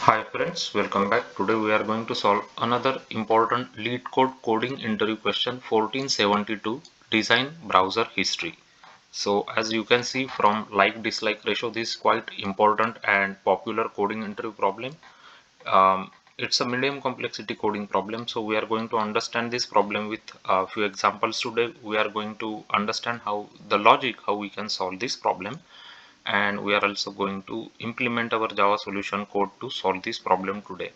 Hi friends, welcome back. Today we are going to solve another important Leetcode coding interview question 1472, design browser history. So as you can see from like dislike ratio, this is quite important and popular coding interview problem. It's a medium complexity coding problem, so we are going to understand this problem with a few examples today. We are going to understand how the logic, how we can solve this problem, and we are also going to implement our Java solution code to solve this problem today.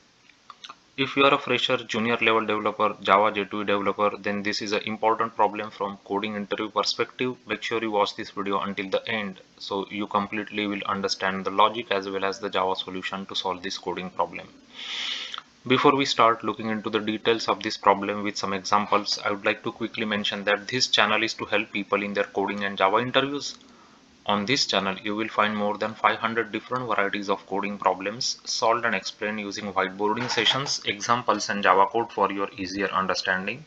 If you are a fresher, junior level developer, Java J2E developer, then this is an important problem from coding interview perspective. Make sure you watch this video until the end so you completely will understand the logic as well as the Java solution to solve this coding problem. Before we start looking into the details of this problem with some examples, I would like to quickly mention that this channel is to help people in their coding and Java interviews. On this channel, you will find more than 500 different varieties of coding problems solved and explained using whiteboarding sessions, examples, and Java code for your easier understanding.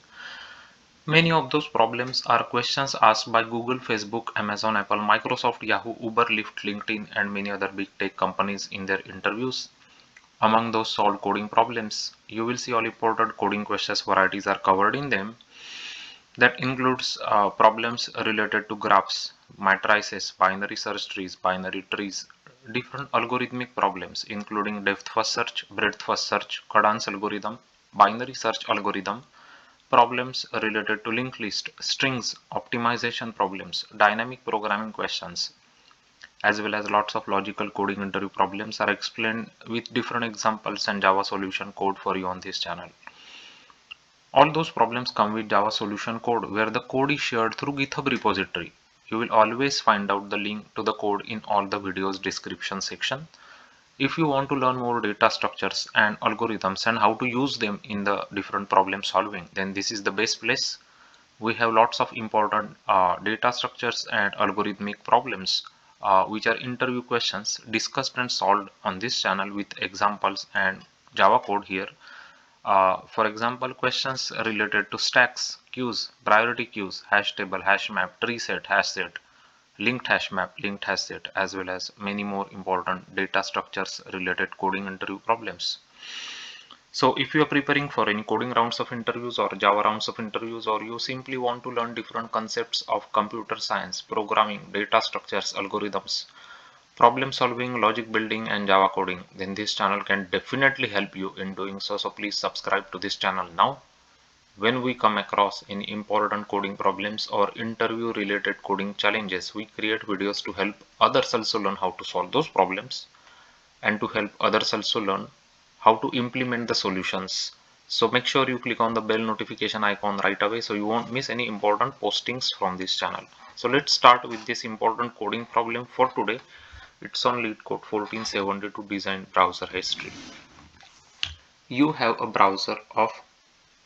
Many of those problems are questions asked by Google, Facebook, Amazon, Apple, Microsoft, Yahoo, Uber, Lyft, LinkedIn, and many other big tech companies in their interviews. Among those solved coding problems, you will see all important coding questions varieties are covered in them. That includes problems related to graphs, matrices, binary search trees, binary trees, different algorithmic problems including depth first search, breadth first search, cadence algorithm, binary search algorithm, problems related to linked list, strings, optimization problems, dynamic programming questions, as well as lots of logical coding interview problems are explained with different examples and Java solution code for you on this channel. All those problems come with Java solution code where the code is shared through GitHub repository. You will always find out the link to the code in all the videos description section. If you want to learn more data structures and algorithms and how to use them in the different problem solving, then this is the best place. We have lots of important data structures and algorithmic problems which are interview questions discussed and solved on this channel with examples and Java code here. For example, questions related to stacks, queues, priority queues, hash table, hash map, tree set, hash set, linked hash map, linked hash set, as well as many more important data structures related coding interview problems. So if you are preparing for any coding rounds of interviews or Java rounds of interviews, or you simply want to learn different concepts of computer science, programming, data structures, algorithms, problem solving, logic building, and Java coding, then this channel can definitely help you in doing so. So please subscribe to this channel now. When we come across any important coding problems or interview related coding challenges, we create videos to help others also learn how to solve those problems and to help others also learn how to implement the solutions. So make sure you click on the bell notification icon right away so you won't miss any important postings from this channel. So let's start with this important coding problem for today. It's on Leetcode 1472 design browser history. You have a browser of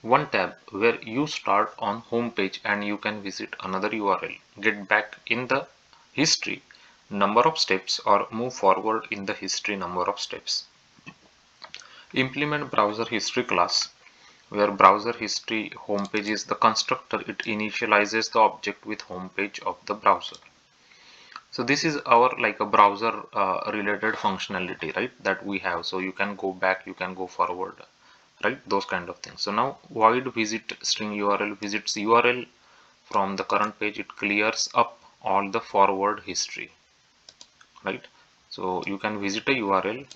one tab where you start on home page and you can visit another URL, get back in the history number of steps, or move forward in the history number of steps. Implement browser history class where browser history homepage is the constructor. It initializes the object with homepage of the browser. So this is our like a browser related functionality, right, that we have. So you can go back, you can go forward, right, those kind of things. So now void visit string URL visits URL from the current page. It clears up all the forward history, right? So you can visit a URL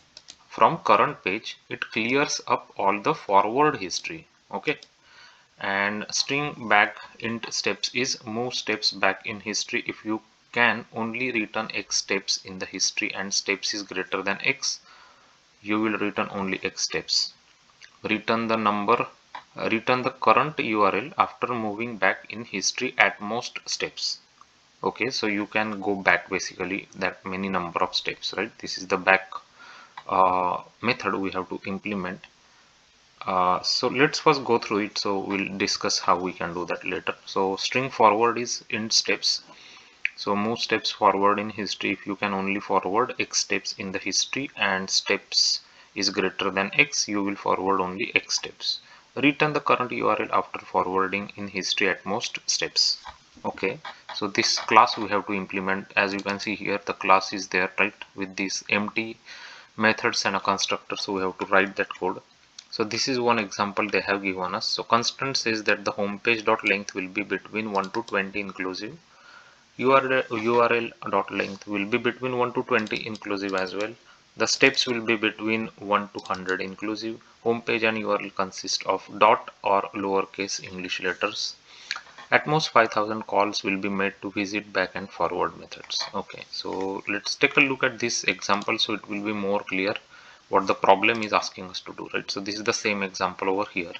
from current page, it clears up all the forward history. Okay, and string back int steps is move steps back in history. If you can only return x steps in the history and steps is greater than x, you will return only x steps. Return the number, return the current URL after moving back in history at most steps. Okay, so you can go back basically that many number of steps, right? This is the back method we have to implement. So let's first go through it, so we'll discuss how we can do that later. So string forward is int steps, so move steps forward in history. If you can only forward x steps in the history and steps is greater than x, you will forward only x steps. Return the current URL after forwarding in history at most steps. Okay, so this class we have to implement. As you can see here, the class is there, right, with this empty methods and a constructor, so we have to write that code. So this is one example they have given us. So constant says that the homepage dot length will be between 1 to 20 inclusive. URL dot length will be between 1 to 20 inclusive as well. The steps will be between 1 to 100 inclusive. Homepage and URL consist of dot or lowercase English letters. At most 5000 calls will be made to visit back and forward methods. Okay, so let's take a look at this example so it will be more clear what the problem is asking us to do, right? So this is the same example over here.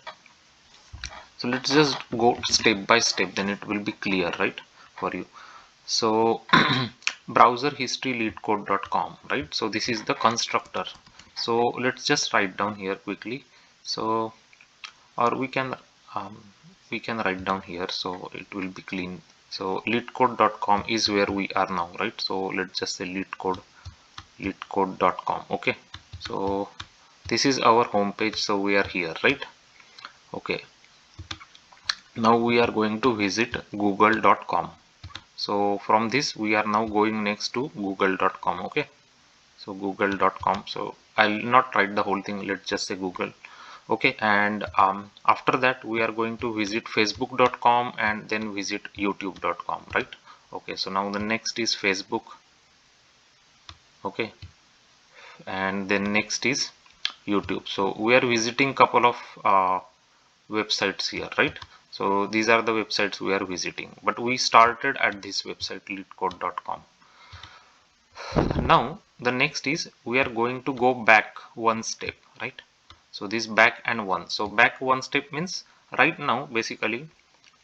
So let's just go step by step, then it will be clear, right, for you. So BrowserHistory Leetcode.com, right? So this is the constructor. So let's just write down here quickly. So or um, we can write down here so it will be clean. So leetcode.com is where we are now, right? So let's just say leetcode.com. Okay, so this is our home page, so we are here, right? Okay, now we are going to visit google.com. So from this we are now going next to google.com. Okay, so google.com. So I'll not write the whole thing, let's just say Google. Okay, and after that we are going to visit facebook.com and then visit youtube.com, right? Okay, so now the next is Facebook. Okay, and then next is YouTube. So we are visiting couple of websites here, right? So these are the websites we are visiting, but we started at this website leetcode.com. Now the next is we are going to go back one step, right? So this back and one, so back one step means right now basically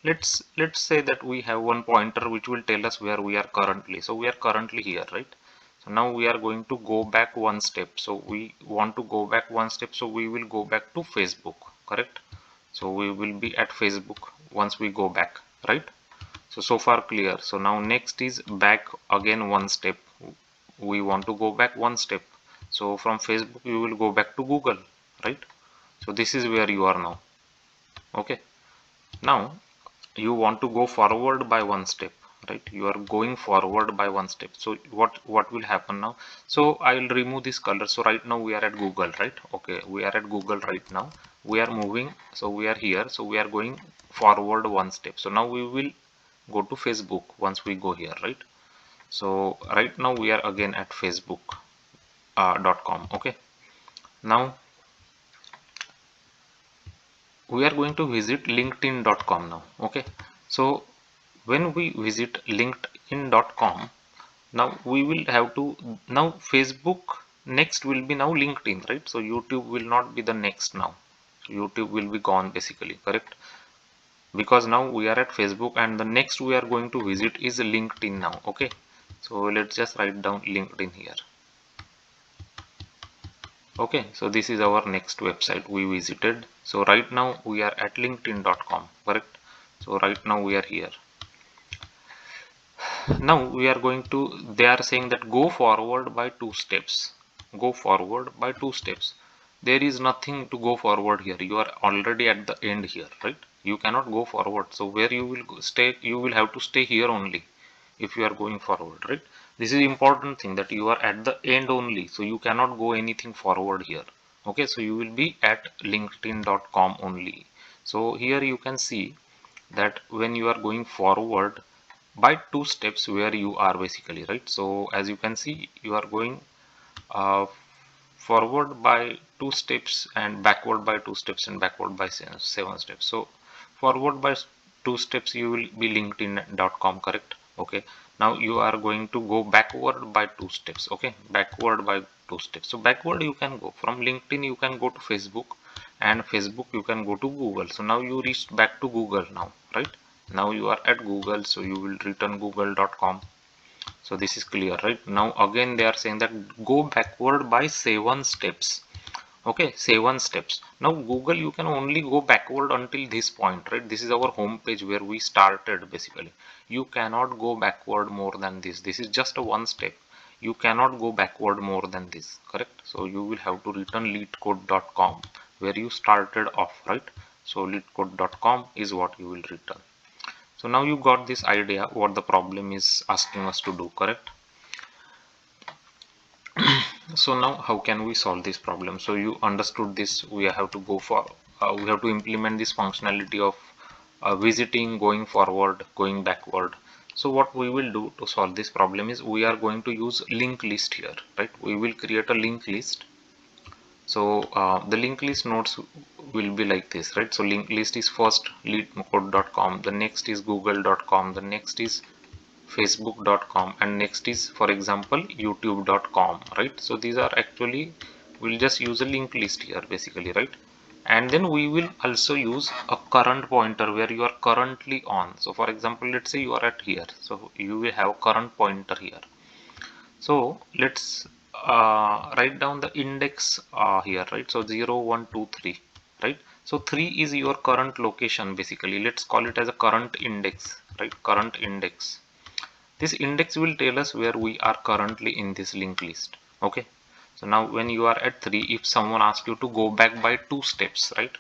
let's say that we have one pointer which will tell us where we are currently. So we are currently here, right? So now we are going to go back one step. So we want to go back one step, so we will go back to Facebook, correct? So we will be at Facebook once we go back, right? So far clear. So now next is back again one step. We want to go back one step, so from Facebook you will go back to Google, right? So this is where you are now. Okay, now you want to go forward by one step, right? You are going forward by one step. So what will happen now? So I will remove this color. So right now we are at Google, right? Okay, we are at Google right now. We are moving, so we are here, so we are going forward one step. So now we will go to Facebook once we go here, right? So right now we are again at facebook.com. Okay, now we are going to visit linkedin.com now. Okay, so when we visit linkedin.com, now we will have to, now Facebook next will be now LinkedIn, right? So YouTube will not be the next now. So YouTube will be gone basically, correct? Because now we are at Facebook and the next we are going to visit is LinkedIn now. Okay, so let's just write down LinkedIn here. Okay, so this is our next website we visited. So right now we are at linkedin.com, correct? So right now we are here. Now we are going to, they are saying that go forward by two steps. Go forward by two steps. There is nothing to go forward here. You are already at the end here, right? You cannot go forward. So where you will stay, you will have to stay here only if you are going forward, right? This is important thing, that you are at the end only, so you cannot go anything forward here. Okay, so you will be at linkedin.com only. So here you can see that when you are going forward by two steps, where you are basically, right? So as you can see, you are going uh, forward by two steps and backward by two steps and backward by seven steps. So forward by two steps you will be linkedin.com, correct? Okay, now you are going to go backward by two steps. Okay, backward by two steps. So backward you can go from LinkedIn, you can go to Facebook, and Facebook you can go to Google. So now you reached back to Google now, right? Now you are at Google, so you will return google.com. So this is clear, right? Now again they are saying that go backward by 7 steps. Okay, 7 steps. Now Google, you can only go backward until this point, right? This is our home page where we started basically. You cannot go backward more than this. This is just a one step. You cannot go backward more than this, correct? So you will have to return leetcode.com where you started off, right? So leetcode.com is what you will return. So now you got this idea what the problem is asking us to do, correct? So now how can we solve this problem? So you understood this, we have to go for we have to implement this functionality of visiting, going forward, going backward. So what we will do to solve this problem is we are going to use linked list here, right? We will create a linked list. So the linked list nodes will be like this, right? So linked list is first leetcode.com, the next is google.com, the next is facebook.com, and next is, for example, youtube.com, right? So these are actually, we'll just use a linked list here basically, right? And then we will also use a current pointer where you are currently on. So for example, let's say you are at here, so you will have current pointer here. So let's write down the index here, right? So 0 1 2 3, right? So 3 is your current location basically. Let's call it as a current index, right? Current index. This index will tell us where we are currently in this linked list. Okay. So now when you are at 3, if someone asks you to go back by 2 steps, right?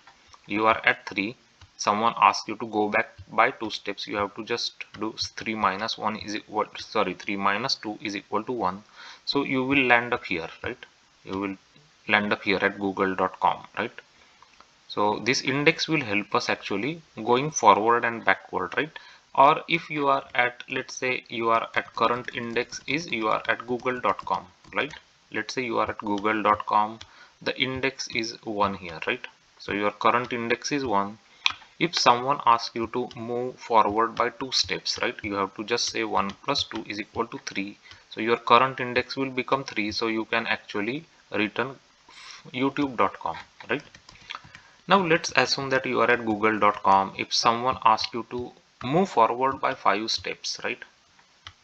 You are at 3, someone asks you to go back by 2 steps, you have to just do 3 minus 1 is equal, sorry, 3 minus 2 is equal to 1. So you will land up here, right? You will land up here at google.com, right? So this index will help us actually going forward and backward, right? Or if you are at, let's say you are at current index is you are at google.com, right? Let's say you are at google.com, the index is 1 here, right? So your current index is 1. If someone asks you to move forward by 2 steps, right, you have to just say 1 plus 2 is equal to 3. So your current index will become 3, so you can actually return youtube.com, right? Now let's assume that you are at google.com. If someone asks you to move forward by 5 steps, right?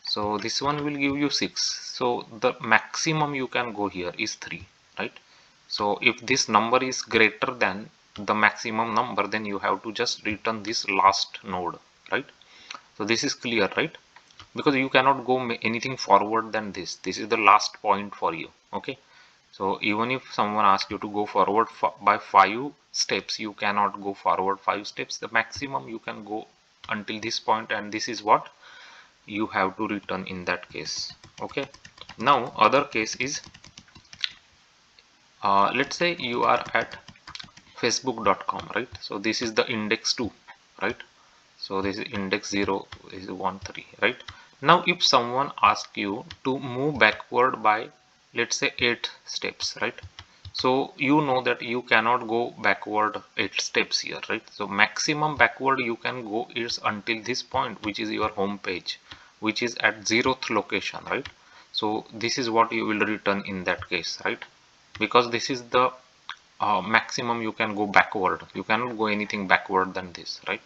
So this one will give you 6. So the maximum you can go here is 3, right? So if this number is greater than the maximum number, then you have to just return this last node, right? So this is clear, right? Because you cannot go anything forward than this. This is the last point for you, okay? So even if someone asks you to go forward by 5 steps, you cannot go forward 5 steps. The maximum you can go until this point, and this is what you have to return in that case. Okay. Now other case is let's say you are at facebook.com, right? So this is the index 2, right? So this is index 0, this is 1 3, right? Now if someone asks you to move backward by, let's say, 8 steps, right? So you know that you cannot go backward 8 steps here, right? So maximum backward you can go is until this point, which is your home page, which is at 0th location, right? So this is what you will return in that case, right? Because this is the maximum you can go backward. You cannot go anything backward than this, right?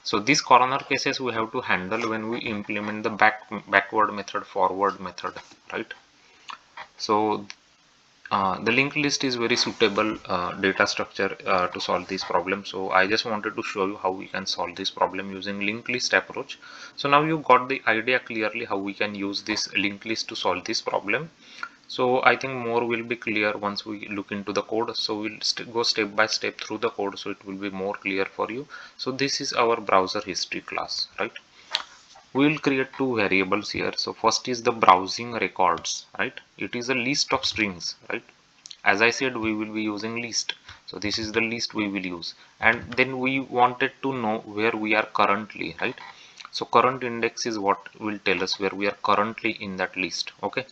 So these corner cases we have to handle when we implement the backward method, forward method, right? So the linked list is very suitable data structure to solve this problem. So I just wanted to show you how we can solve this problem using linked list approach. So now you got the idea clearly how we can use this linked list to solve this problem. So I think more will be clear once we look into the code. So we'll go step by step through the code, so it will be more clear for you. So this is our browser history class, right? We will create two variables here. So first is the browsing records, right? It is a list of strings, right? As I said, we will be using list. So this is the list we will use. And then we wanted to know where we are currently, right? So current index is what will tell us where we are currently in that list. Okay.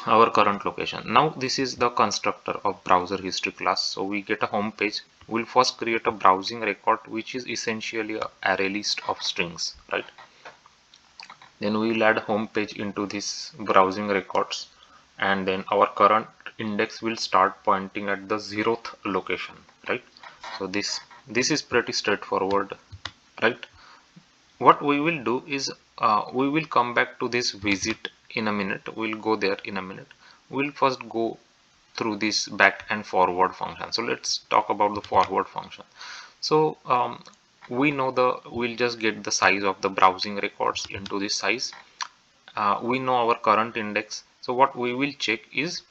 Our current location. Now this is the constructor of browser history class. So we get a home page. We'll first create a browsing record, which is essentially a array list of strings, right? Then we'll add home page into this browsing records, and then our current index will start pointing at the 0th location, right? So this is pretty straightforward, right? What we will do is we will come back to this visit in a minute. We'll go there in a minute. We'll first go through this back and forward function. So let's talk about the forward function. So we know we'll just get the size of the browsing records into this size. We know our current index. So what we will check is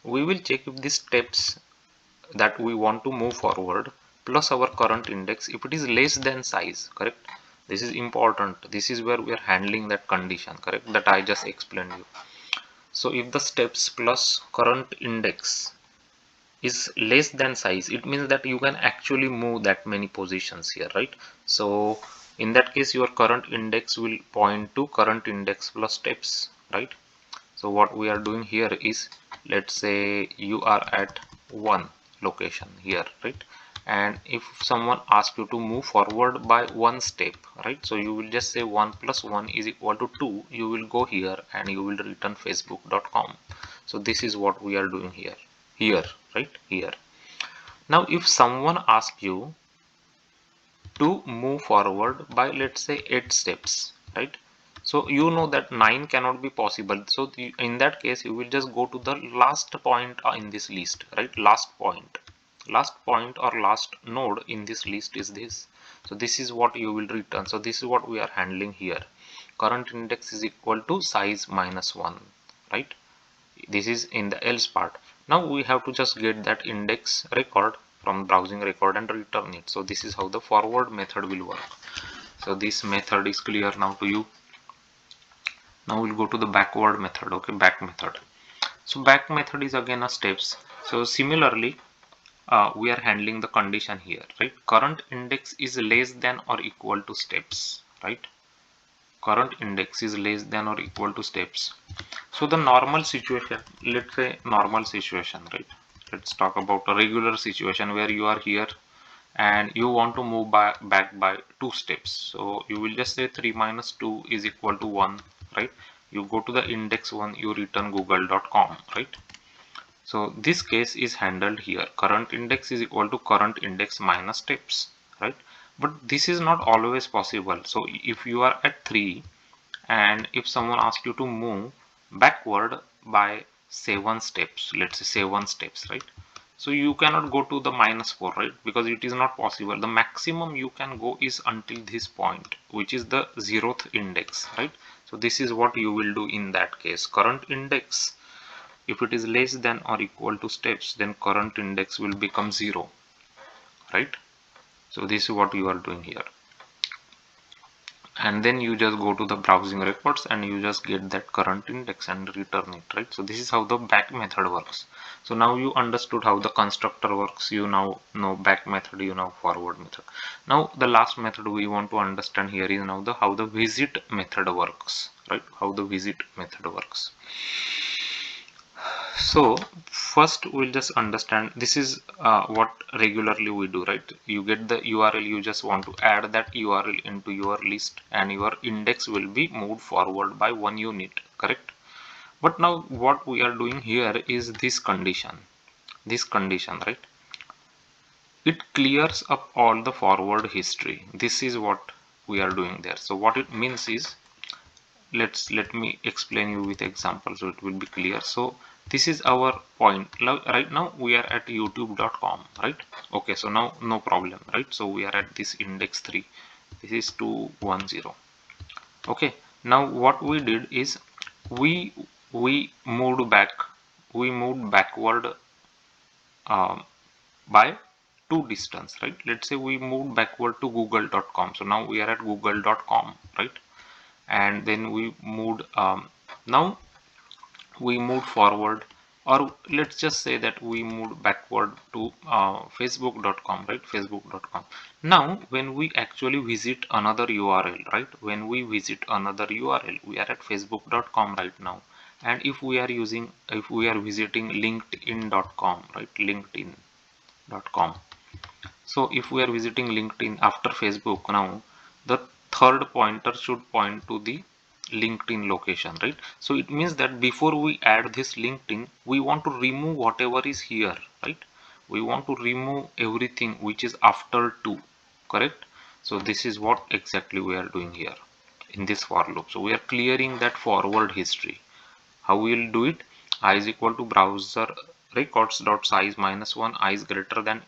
we will check if the steps that we want to move forward plus our current index, if it is less than size, correct? This is important. This is where we are handling that condition, correct, that I just explained you. So if the steps plus current index is less than size, it means that you can actually move that many positions here, right? So in that case your current index will point to current index plus steps, right? So what we are doing here is, let's say you are at one location here, right? And if someone asks you to move forward by one step, right? So you will just say 1 plus 1 is equal to 2. You will go here and you will return facebook.com. So this is what we are doing here, right? Here. Now if someone asks you to move forward by, let's say, 8 steps, right? So you know that 9 cannot be possible, so in that case you will just go to the last point in this list, right? Last point or last node in this list is this. So this is what you will return. So this is what we are handling here. Current index is equal to size minus 1, right? This is in the else part. Now we have to just get that index record from browsing record and return it. So this is how the forward method will work. So this method is clear now to you. Now we'll go to the backward method. Okay, back method. So back method is again a steps. So similarly we are handling the condition here, right? Current index is less than or equal to steps, right? Current index is less than or equal to steps. So the normal situation, let's say normal situation, right? Let's talk about a regular situation where you are here and you want to move back by 2 steps. So you will just say 3 minus 2 is equal to 1, right? You go to the index 1, you return google.com, right? So this case is handled here. Current index is equal to current index minus steps, right? But this is not always possible. So if you are at 3 and if someone asks you to move backward by 7 steps, let's say 7 steps, right? So you cannot go to the minus 4, right? Because it is not possible. The maximum you can go is until this point, which is the 0th index, right? So this is what you will do in that case. Current index, if it is less than or equal to steps, then current index will become 0, right? So this is what you are doing here. And then you just go to the browsing records and you just get that current index and return it, right? So this is how the back method works. So now you understood how the constructor works. You now know back method, you know forward method. Now the last method we want to understand here is now the how the visit method works, right? How the visit method works. So first we'll just understand, this is what regularly we do, right? You get the URL, you just want to add that URL into your list and your index will be moved forward by 1 unit, correct? But now what we are doing here is this condition, right? It clears up all the forward history. This is what we are doing there. So what it means is, let me explain you with example so it will be clear. So this is our point. Right now we are at youtube.com, right? Okay, so now no problem, right? So we are at this index 3. This is 210. Okay, now what we did is we moved backward by 2 distance, right? Let's say we moved backward to google.com. So now we are at google.com, right? And then we moved now we moved forward, or let's just say that we moved backward to facebook.com, right? Facebook.com. Now when we actually visit another URL, right? When we visit another URL, we are at facebook.com right now. And if we are visiting linkedin.com, right? linkedin.com. So if we are visiting LinkedIn after Facebook, now the third pointer should point to the LinkedIn location, right? So it means that before we add this LinkedIn, we want to remove whatever is here, right? We want to remove everything which is after 2, correct? So this is what exactly we are doing here in this for loop. So we are clearing that forward history. How we will do it? I is equal to browser records dot size minus 1. I is greater than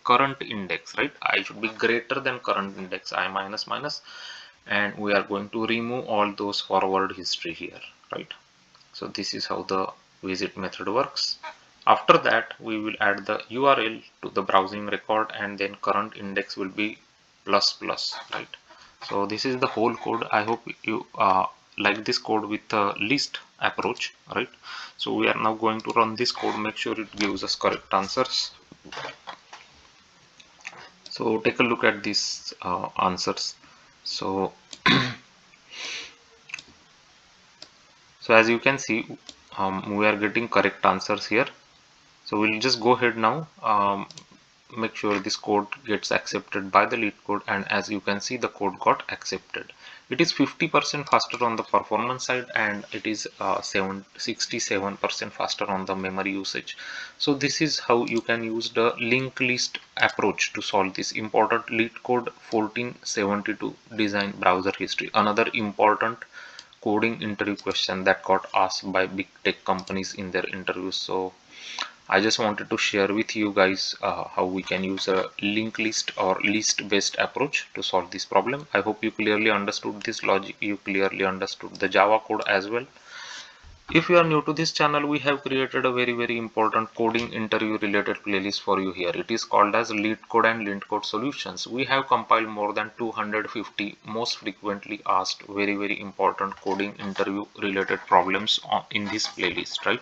current index, right? I should be greater than current index, I minus minus, and we are going to remove all those forward history here, right? So this is how the visit method works. After that we will add the URL to the browsing record and then current index will be plus plus, right? So this is the whole code. I hope you like this code with the list approach, right? So we are now going to run this code, make sure it gives us correct answers. So take a look at these answers. So as you can see, we are getting correct answers here. So we'll just go ahead now, make sure this code gets accepted by the Leetcode, and as you can see, the code got accepted. It is 50% faster on the performance side, and it is 67% faster on the memory usage. So this is how you can use the linked list approach to solve this important Leetcode 1472 design browser history. Another important coding interview question that got asked by big tech companies in their interviews. So I just wanted to share with you guys how we can use a linked list or list based approach to solve this problem. I hope you clearly understood this logic, you clearly understood the Java code as well. If you are new to this channel, we have created a very important coding interview related playlist for you here. It is called as Leetcode and Leetcode Solutions. We have compiled more than 250 most frequently asked very important coding interview related problems in this playlist, right?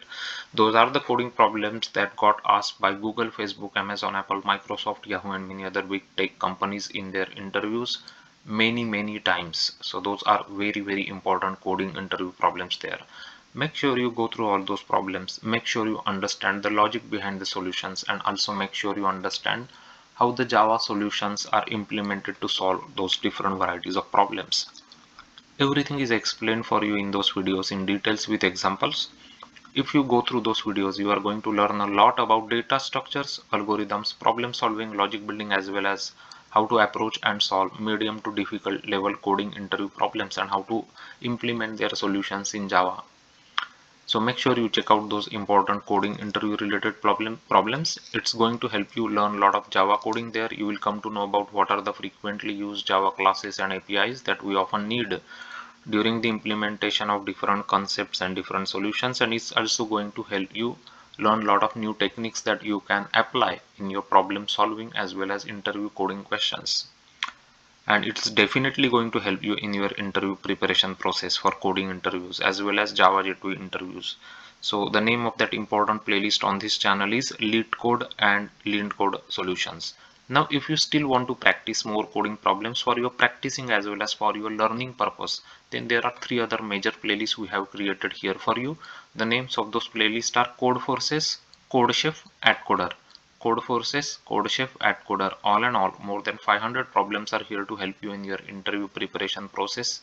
Those are the coding problems that got asked by Google, Facebook, Amazon, Apple, Microsoft, Yahoo and many other big tech companies in their interviews many times. So those are very important coding interview problems there. Make sure you go through all those problems, make sure you understand the logic behind the solutions, and also make sure you understand how the Java solutions are implemented to solve those different varieties of problems. Everything is explained for you in those videos in details with examples. If you go through those videos, you are going to learn a lot about data structures, algorithms, problem solving, logic building, as well as how to approach and solve medium to difficult level coding interview problems and how to implement their solutions in Java. So make sure you check out those important coding interview related problems. It's going to help you learn a lot of Java coding there. You will come to know about what are the frequently used Java classes and APIs that we often need during the implementation of different concepts and different solutions, and it's also going to help you learn a lot of new techniques that you can apply in your problem solving as well as interview coding questions. And it's definitely going to help you in your interview preparation process for coding interviews as well as Java J2 interviews. So the name of that important playlist on this channel is Leetcode and Leetcode Solutions. Now if you still want to practice more coding problems for your practicing as well as for your learning purpose, then there are three other major playlists we have created here for you. The names of those playlists are Code Forces, CodeChef, AtCoder. Code Forces, CodeChef, AtCoder, all in all, more than 500 problems are here to help you in your interview preparation process.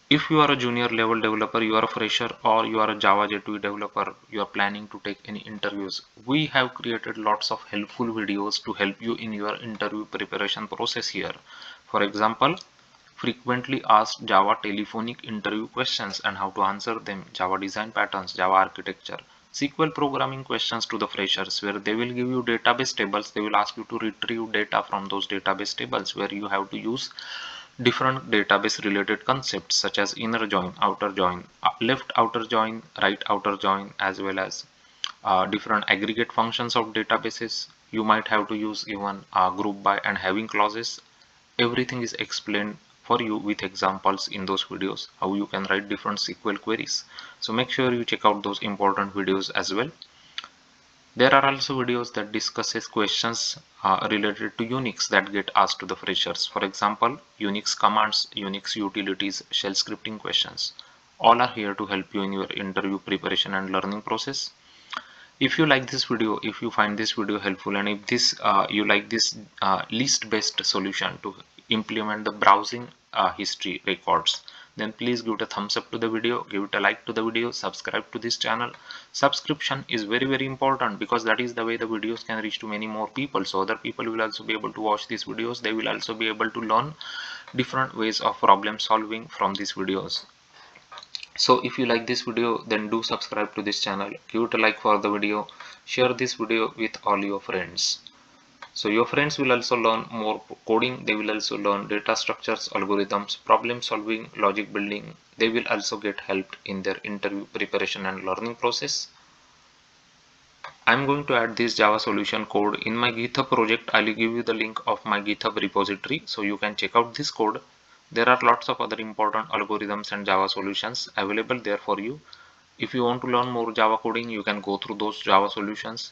If you are a junior level developer, you are a fresher, or you are a Java J2 developer, you are planning to take any interviews, we have created lots of helpful videos to help you in your interview preparation process here. For example, frequently asked Java telephonic interview questions and how to answer them, Java design patterns, Java architecture, SQL programming questions to the freshers, where they will give you database tables. They will ask you to retrieve data from those database tables, where you have to use different database related concepts such as inner join, outer join, left outer join, right outer join, as well as different aggregate functions of databases. You might have to use even group by and having clauses. Everything is explained for you with examples in those videos, how you can write different SQL queries. So make sure you check out those important videos as well. There are also videos that discusses questions related to Unix that get asked to the freshers. For example, Unix commands, Unix utilities, shell scripting questions. All are here to help you in your interview preparation and learning process. If you like this video, if you find this video helpful, and if this you like this list based solution to implement the browsing history records, then please give it a thumbs up to the video, give it a like to the video, subscribe to this channel. Subscription is very important, because that is the way the videos can reach to many more people, so other people will also be able to watch these videos. They will also be able to learn different ways of problem solving from these videos. So if you like this video, then do subscribe to this channel, give it a like for the video, share this video with all your friends. So your friends will also learn more coding, they will also learn data structures, algorithms, problem solving, logic building. They will also get helped in their interview preparation and learning process. I'm going to add this Java solution code in my GitHub project. I'll give you the link of my GitHub repository so you can check out this code. There are lots of other important algorithms and Java solutions available there for you. If you want to learn more Java coding, you can go through those Java solutions.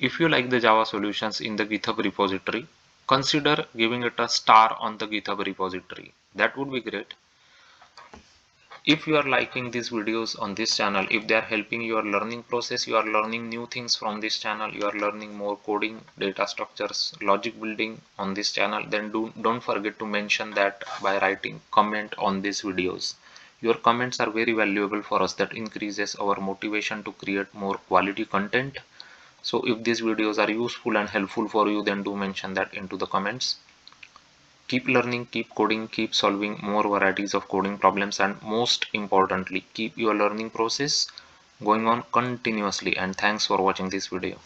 If you like the Java solutions in the GitHub repository, consider giving it a star on the GitHub repository. That would be great. If you are liking these videos on this channel, if they are helping your learning process, you are learning new things from this channel, you are learning more coding, data structures, logic building on this channel, then don't forget to mention that by writing comment on these videos. Your comments are very valuable for us. That increases our motivation to create more quality content. So if these videos are useful and helpful for you, then do mention that into the comments. Keep learning, keep coding, keep solving more varieties of coding problems, and most importantly, keep your learning process going on continuously. And thanks for watching this video.